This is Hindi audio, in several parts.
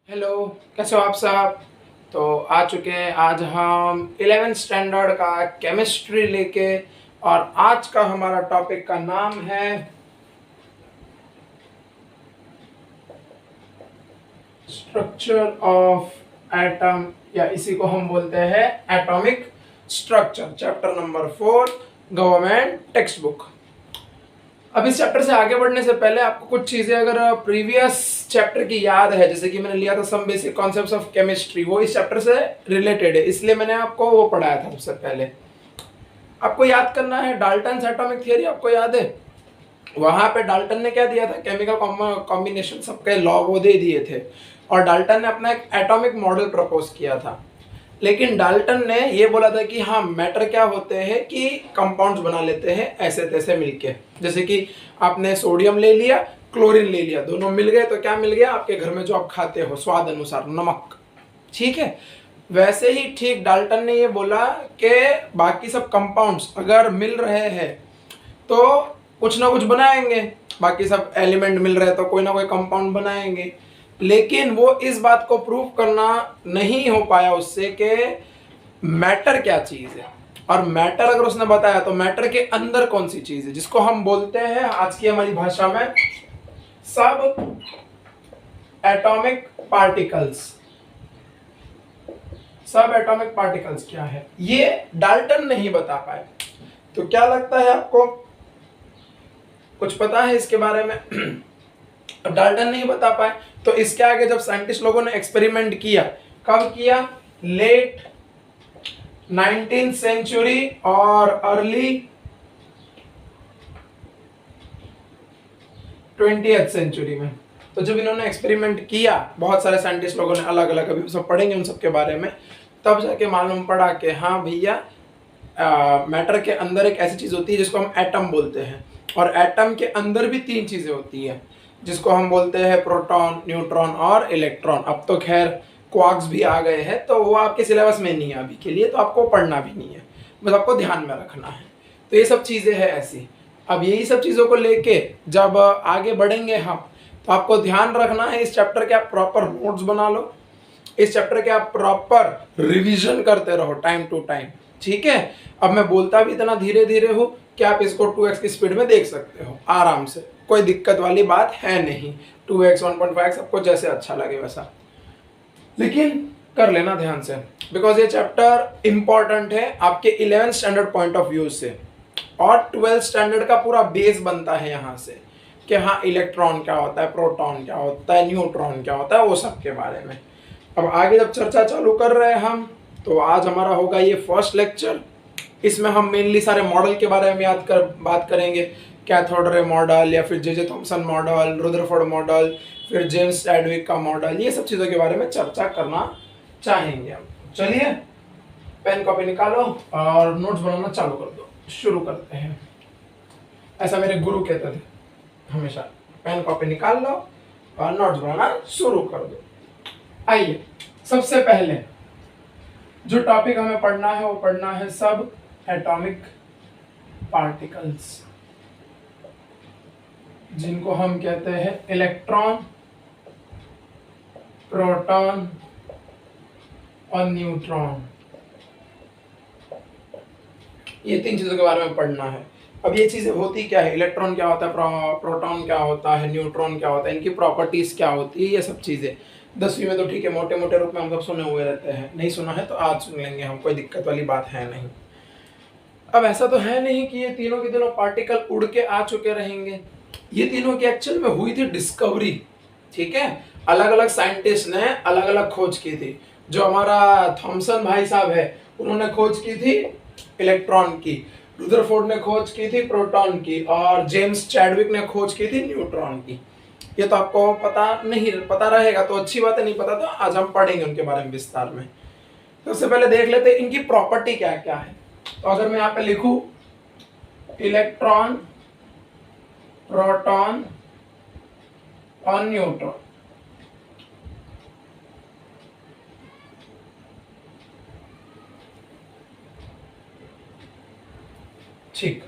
हेलो, कैसे हो आप साहब। तो आ चुके हैं आज हम 11th स्टैंडर्ड का केमिस्ट्री लेके। और आज का हमारा टॉपिक का नाम है स्ट्रक्चर ऑफ एटम, या इसी को हम बोलते हैं atomic structure. Chapter number 4, government text book. अब इस चैप्टर से आगे बढ़ने से पहले आपको कुछ चीजें अगर प्रीवियस चैप्टर की याद है, जैसे कि मैंने लिया था some basic concepts of chemistry, वो इस चैप्टर से रिलेटेड है, इसलिए मैंने आपको वो पढ़ाया था सबसे पहले। आपको याद करना है डाल्टन्स एटॉमिक थियरी, आपको याद है? वहां पे डाल्टन ने क्या दिया था? केमिकल कॉम्बिनेशन सबके लॉ वो दे दिए थे, और डाल्टन ने अपना एक एटॉमिक मॉडल प्रपोज किया था। लेकिन डाल्टन ने ये बोला था कि हाँ, मैटर क्या होते हैं कि कंपाउंड्स बना लेते हैं ऐसे तैसे मिलके। जैसे कि आपने सोडियम ले लिया, क्लोरीन ले लिया, दोनों मिल गए तो क्या मिल गया? आपके घर में जो आप खाते हो स्वाद अनुसार, नमक। ठीक है, वैसे ही ठीक डाल्टन ने ये बोला कि बाकी सब कंपाउंड्स अगर मिल रहे हैं तो कुछ ना कुछ बनाएंगे। बाकी सब एलिमेंट मिल रहे हैं तो कोई ना कोई कंपाउंड बनाएंगे। लेकिन वो इस बात को प्रूव करना नहीं हो पाया उससे कि मैटर क्या चीज है। और मैटर अगर उसने बताया तो मैटर के अंदर कौन सी चीज है, जिसको हम बोलते हैं आज की हमारी भाषा में सब एटॉमिक पार्टिकल्स। सब एटॉमिक पार्टिकल्स क्या है, ये डाल्टन नहीं बता पाए। तो क्या लगता है आपको, कुछ पता है इसके बारे में? अब डाल्टन नहीं बता पाए तो इसके आगे जब साइंटिस्ट लोगों ने एक्सपेरिमेंट किया, कब किया? लेट 19th सेंचुरी और अर्ली 20th सेंचुरी में। तो जब इन्होंने एक्सपेरिमेंट किया, बहुत सारे साइंटिस्ट लोगों ने अलग अलग, अभी सब पढ़ेंगे उन सब के बारे में, तब जाके मालूम पड़ा कि हाँ भैया, मैटर के अंदर एक ऐसी चीज होती है जिसको हम एटम बोलते हैं। और एटम के अंदर भी 3 चीजें होती है जिसको हम बोलते हैं प्रोटॉन, न्यूट्रॉन और इलेक्ट्रॉन। अब तो खैर क्वार्क्स भी आ गए हैं, तो वो आपके सिलेबस में नहीं है अभी के लिए, तो आपको पढ़ना भी नहीं है, बस आपको ध्यान में रखना है। तो ये सब चीजें हैं ऐसी। अब यही सब चीजों को लेके जब आगे बढ़ेंगे हम, तो आपको ध्यान रखना है इस चैप्टर के आप प्रॉपर नोट्स बना लो, इस चैप्टर के आप प्रॉपर रिवीजन करते रहो टाइम टू टाइम। ठीक है, अब मैं बोलता भी इतना धीरे धीरे हूँ कि आप इसको 2x की स्पीड में देख सकते हो आराम से, कोई दिक्कत वाली बात है नहीं। 2x 1.5x आपको जैसे अच्छा लगे वैसा, लेकिन कर लेना ध्यान से, बिकॉज ये चैप्टर इंपॉर्टेंट है आपके 11th standard point of view से। और 12th स्टैंडर्ड का पूरा बेस बनता है यहाँ से कि हाँ, इलेक्ट्रॉन क्या होता है, प्रोटॉन क्या होता है, न्यूट्रॉन क्या होता है, वो सब के बारे में। अब आगे जब चर्चा चालू कर रहे हैं हम, तो आज हमारा होगा ये फर्स्ट लेक्चर। इसमें हम मेनली सारे मॉडल के बारे में बात करेंगे, कैथोड रे मॉडल, या फिर J Thomson model, Rutherford model, फिर जेम्स चैडविक का मॉडल, ये सब चीज़ों के बारे में चर्चा करना चाहेंगे हम। चलिए, पेन कॉपी निकालो और नोट्स बनाना चालू कर दो। शुरू करते हैं, ऐसा मेरे गुरु कहते थे हमेशा, पेन कॉपी निकाल लो और नोट्स बनाना शुरू कर दो। आइए, सबसे पहले जो टॉपिक हमें पढ़ना है वो पढ़ना है सब एटॉमिक पार्टिकल्स, जिनको हम कहते हैं इलेक्ट्रॉन, प्रोटॉन और न्यूट्रॉन। ये 3 चीजों के बारे में पढ़ना है। अब ये चीजें होती क्या है, इलेक्ट्रॉन क्या होता है, प्रोटॉन क्या होता है, न्यूट्रॉन क्या होता है, इनकी प्रॉपर्टीज क्या होती है, ये सब चीजें 10वीं में तो ठीक है, मोटे मोटे रूप में हम सब सुने हुए रहते हैं, नहीं सुना है तो आज सुन लेंगे हम, कोई दिक्कत वाली बात है नहीं। अब ऐसा तो है नहीं कि ये तीनों के तीनों पार्टिकल उड़ के आ चुके रहेंगे, ये तीनों की एक्चुअल में हुई थी डिस्कवरी। ठीक है, अलग अलग साइंटिस्ट ने अलग अलग खोज की थी। जो हमारा थॉमसन भाई साहब है, उन्होंने खोज की थी इलेक्ट्रॉन की, रुदरफोर्ड ने खोज की थी प्रोटॉन की, और जेम्स चैडविक ने खोज की थी न्यूट्रॉन की। ये तो आपको पता रहेगा तो अच्छी बात है, नहीं पता तो आज हम पढ़ेंगे उनके बारे में विस्तार में। तो सबसे पहले देख लेते हैं इनकी प्रॉपर्टी क्या क्या है। तो अगर मैं यहाँ पे लिखूं इलेक्ट्रॉन, प्रोटॉन और न्यूट्रॉन, ठीक,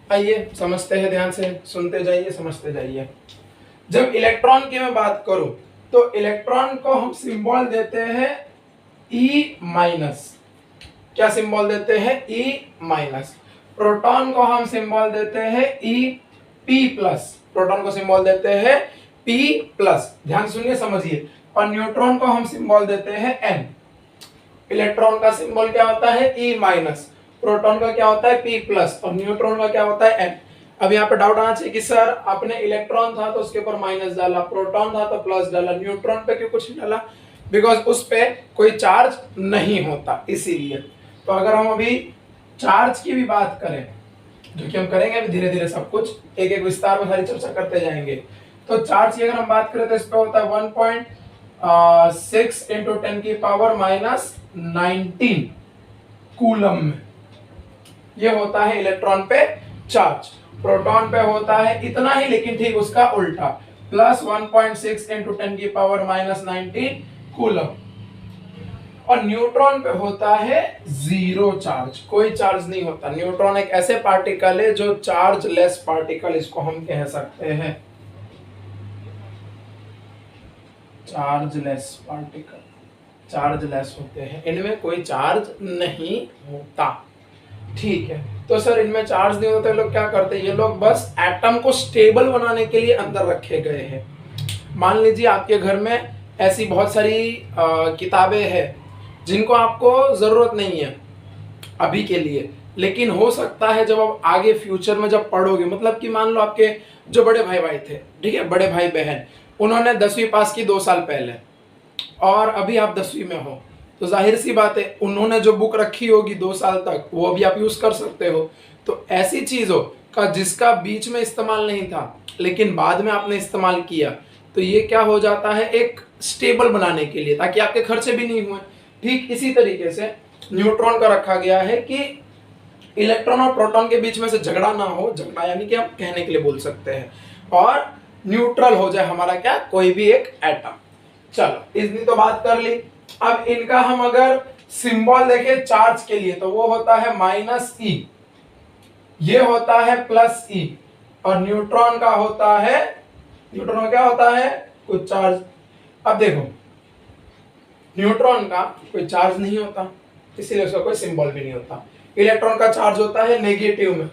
आइए समझते हैं, ध्यान से सुनते जाइए, समझते जाइए। जब इलेक्ट्रॉन की मैं बात करूं तो इलेक्ट्रॉन को हम सिंबल देते हैं E माइनस। क्या सिंबल देते हैं? E minus. प्रोटॉन को हम सिंबल देते हैं P प्लस। प्रोटॉन को सिंबल देते हैं P प्लस। ध्यान सुनिए, समझिए। और न्यूट्रॉन को हम सिंबल देते हैं N। इलेक्ट्रॉन का सिंबल क्या होता है? E minus. प्रोटॉन का क्या होता है? P plus. और न्यूट्रॉन का क्या होता है? N। अब यहाँ पे डाउट आना चाहिए कि सर आपने इलेक्ट्रॉन था तो उसके ऊपर माइनस डाला, प्रोटॉन था तो प्लस डाला, न्यूट्रॉन पे क्यों कुछ नहीं डाला? बिकॉज उस पे कोई चार्ज नहीं होता, इसीलिए। तो अगर हम अभी चार्ज की भी बात करें, जो कि हम करेंगे अभी धीरे धीरे, सब कुछ एक एक विस्तार में सारी चर्चा करते जाएंगे। तो चार्ज की अगर हम बात करें तो इस पे होता है 1.6 इंटू 10 की पावर माइनस 19 कूलम में। ये होता है इलेक्ट्रॉन पे चार्ज। प्रोटॉन पे होता है इतना ही, लेकिन ठीक उसका उल्टा, प्लस 1.6 इंटू 10 की पावर माइनस 19 कूलम। और न्यूट्रॉन पे होता है जीरो चार्ज, कोई चार्ज नहीं होता। न्यूट्रॉन एक ऐसे पार्टिकल है जो चार्ज लेस पार्टिकल, इसको हम कह सकते हैं charge less particle. Charge less होते हैं, इनमें कोई चार्ज नहीं होता। ठीक है, तो सर इनमें चार्ज नहीं होता, लोग क्या करते हैं? ये लोग बस एटम को स्टेबल बनाने के लिए अंदर रखे गए हैं। मान लीजिए आपके घर में ऐसी बहुत सारी किताबें हैं जिनको आपको जरूरत नहीं है अभी के लिए, लेकिन हो सकता है जब आप आगे फ्यूचर में जब पढ़ोगे, मतलब कि मान लो आपके जो बड़े भाई थे, ठीक है, बड़े भाई बहन, उन्होंने 10वीं पास की 2 साल पहले, और अभी आप 10वीं में हो, तो जाहिर सी बात है उन्होंने जो बुक रखी होगी 2 साल तक, वो अभी आप यूज कर सकते हो। तो ऐसी चीजों का जिसका बीच में इस्तेमाल नहीं था लेकिन बाद में आपने इस्तेमाल किया, तो ये क्या हो जाता है? एक स्टेबल बनाने के लिए, ताकि आपके खर्चे भी नहीं हुए। ठीक इसी तरीके से न्यूट्रॉन का रखा गया है कि इलेक्ट्रॉन और प्रोटॉन के बीच में से झगड़ा ना हो। झगड़ा यानी कि हम कहने के लिए बोल सकते हैं, और न्यूट्रल हो जाए हमारा क्या, कोई भी एक एटम। चलो इतनी तो बात कर ली। अब इनका हम अगर सिंबल देखें चार्ज के लिए, तो वो होता है माइनस ई, ये होता है प्लस ई, और न्यूट्रॉन का होता है, न्यूट्रॉन का क्या होता है? कुछ चार्ज। अब देखो न्यूट्रॉन का कोई चार्ज नहीं होता, इसीलिए उसका कोई सिंबल भी नहीं होता। इलेक्ट्रॉन का चार्ज होता है नेगेटिव में,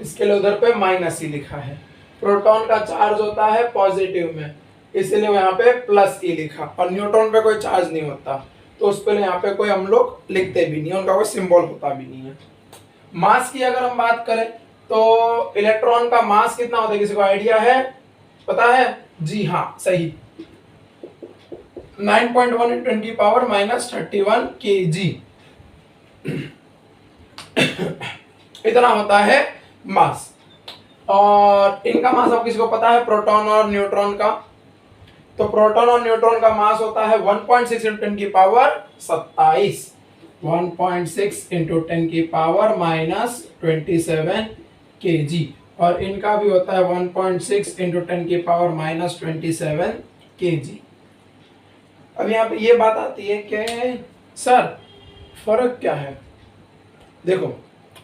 इसके लिए उधर पे माइनस ई लिखा है। प्रोटॉन का चार्ज होता है पॉजिटिव में, इसलिए यहाँ पे प्लस ई लिखा। और न्यूट्रॉन पे कोई चार्ज नहीं होता, तो उस पर यहाँ पे कोई हम लोग लिखते भी नहीं, उनका कोई सिंबल होता भी नहीं है। मास की अगर हम बात करें तो इलेक्ट्रॉन का मास कितना होता है? किसी को आइडिया है? पता है? जी हाँ, सही, 9.1 × 10 की पावर माइनस 31 kg। इतना होता है मास। और इनका मास अब किसी को पता है? प्रोटॉन और न्यूट्रॉन का। तो प्रोटॉन और न्यूट्रॉन का मास होता है 1.6 × 10 की पावर 27, 1.6 × 10 की पावर माइनस 27 kg। और इनका भी होता है 1.6 × 10 की पावर माइनस 27 kg। अब यहाँ पे ये बात आती है कि सर फर्क क्या है? देखो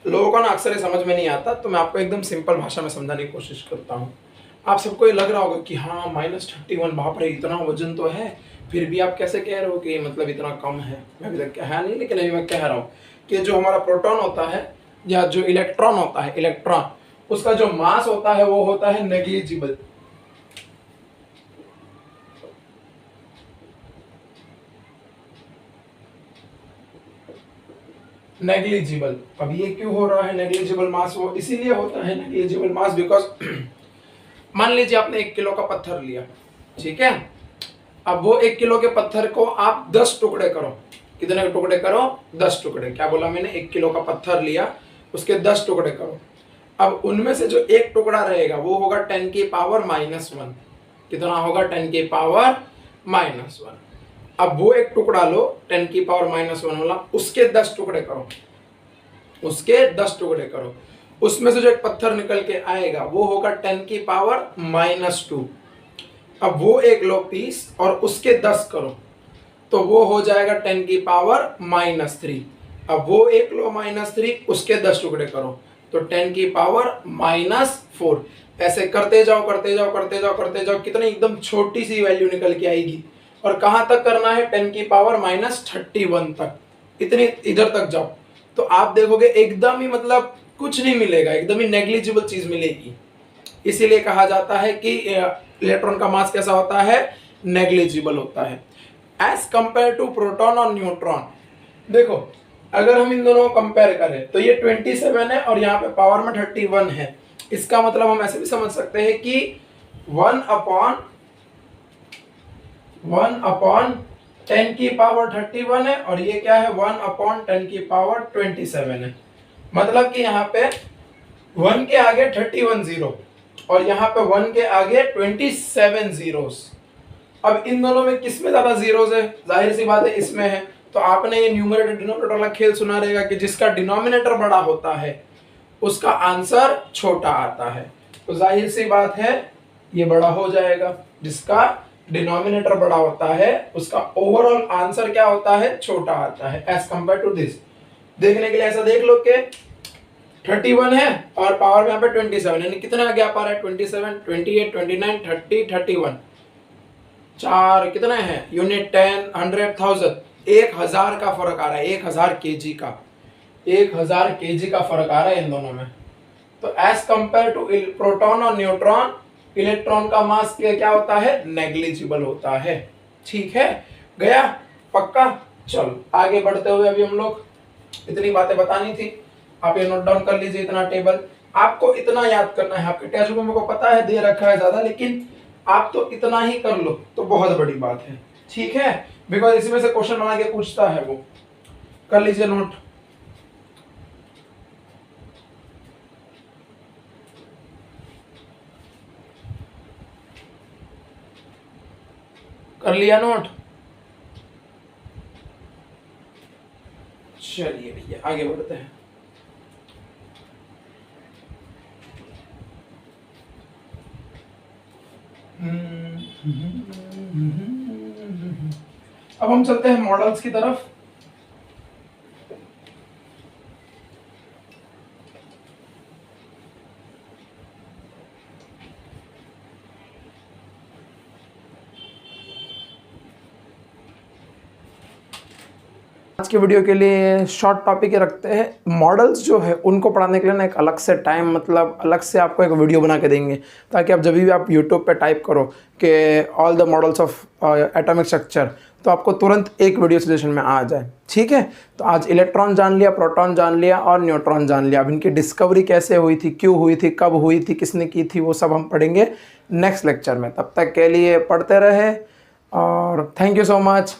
लोगों को ना अक्सर ये समझ में नहीं आता, तो मैं आपको एकदम सिंपल भाषा में समझाने की कोशिश करता हूँ। आप सबको ये लग रहा होगा कि हाँ -31, बाप रे इतना वजन तो है, फिर भी आप कैसे कह रहे हो कि मतलब इतना कम है? मैं अभी तक कहा नहीं, लेकिन अभी मैं कह रहा हूँ कि जो हमारा प्रोटॉन होता है या जो इलेक्ट्रॉन होता है, इलेक्ट्रॉन, उसका जो मास होता है वो होता है नेग्लिजिबल। नेग्लिजिबल। अब ये क्यों हो रहा है नेग्लिजिबल मास? वो इसीलिए होता है नेग्लिजिबल मास बिकॉज मान लीजिए आपने 1 किलो का पत्थर लिया, ठीक है। अब वो 1 किलो के पत्थर को आप 10 टुकड़े करो। कितने टुकड़े करो? 10 टुकड़े। क्या बोला मैंने? 1 किलो का पत्थर लिया, उसके 10 टुकड़े करो। अब उनमें से जो एक टुकड़ा रहेगा वो होगा 10 की पावर -1। कितना होगा? 10 की पावर -1। अब वो एक टुकड़ा लो 10 की पावर -1 वाला, उसके 10 टुकड़े करो, उसके 10 टुकड़े करो। उसमें से जो एक पत्थर निकल के आएगा वो होगा 10 की पावर -2। अब वो एक लो पीस और उसके 10 करो, तो वो हो जाएगा 10 की पावर -3। अब वो एक लो -3, उसके 10 टुकड़े करो, तो 10 की पावर -4। ऐसे करते जाओ करते जाओ करते जाओ करते जाओ, कितनी एकदम छोटी सी वैल्यू निकल के आएगी। और कहाँ तक करना है, 10⁻31 तक, इतनी इधर तक जाओ तो आप देखोगे एकदम ही मतलब कुछ नहीं मिलेगा, एकदम ही नेग्लिजिबल चीज मिलेगी। इसीलिए कहा जाता है कि इलेक्ट्रॉन का मास कैसा होता है, नेग्लिजिबल होता है एज कंपेयर टू प्रोटॉन और न्यूट्रॉन। देखो अगर हम इन दोनों को कंपेयर करें तो ये 27 है और यहाँ पे पावर में 31 है। इसका मतलब हम ऐसे भी समझ सकते हैं कि 1/10⁻31 है और ये क्या है, 1/10⁻27 है। मतलब कि यहाँ पे 1 के आगे 31 जीरो और यहाँ पे 1 के आगे 27 जीरोस। अब इन दोनों में किस में ज्यादा जीरोस है, जाहिर सी बात है इसमें है। तो आपने ये न्यूमरेटर डिनोमिनेटर वाला खेल सुना रहेगा कि जिसका डिनोमिनेटर बड़ा होता है उसका आंसर छोटा आता है। तो जाहिर सी बात है ये बड़ा हो जाएगा, जिसका डिनोमिनेटर बड़ा होता है उसका ओवरऑल आंसर क्या होता है, छोटा आता है एज कंपेयर टू दिस। देखने के लिए ऐसा देख लो कि 31 है और पावर में यहाँ पे 27, यानी कितना आगे आ पा रहा है, 27, 28, 29, 30, 31, चार कितना है यूनिट, 10, 100, 1000, 1000 का फर्क आ रहा है, 1000 केजी का, 1000 केजी का फर्क आ रहा है इन दोनों में। तो एज कंपेयर टू प्रोटॉन और न्यूट्रॉन, इलेक्ट्रॉन का मास क्या होता है, नेग्लिजिबल होता है। ठीक है, गया पक्का। चलो आगे बढ़ते हुए अभी हम लोग, इतनी बातें बतानी थी, आप ये नोट डाउन कर लीजिए। इतना टेबल आपको इतना याद करना है, आपके टेस्ट बुक में को पता है दे रखा है ज्यादा, लेकिन आप तो इतना ही कर लो तो बहुत बड़ी बात है। ठीक है, बिकॉज इसी में से क्वेश्चन बना के पूछता है वो, कर लीजिए नोट। कर लिया नोट, चलिए भैया आगे बढ़ते हैं। अब हम चलते हैं मॉडल्स की तरफ। आज के वीडियो के लिए शॉर्ट टॉपिक रखते हैं। मॉडल्स जो है उनको पढ़ाने के लिए ना एक अलग से टाइम, मतलब अलग से आपको एक वीडियो बना के देंगे, ताकि आप जब भी आप यूट्यूब पे टाइप करो कि all the models of atomic structure, तो आपको तुरंत एक वीडियो सजेशन में आ जाए। ठीक है, तो आज इलेक्ट्रॉन जान लिया, प्रोटॉन जान लिया और न्यूट्रॉन जान लिया। अब इनकी डिस्कवरी कैसे हुई थी, क्यों हुई थी, कब हुई थी, किसने की थी, वो सब हम पढ़ेंगे नेक्स्ट लेक्चर में। तब तक के लिए पढ़ते रहे और थैंक यू सो मच।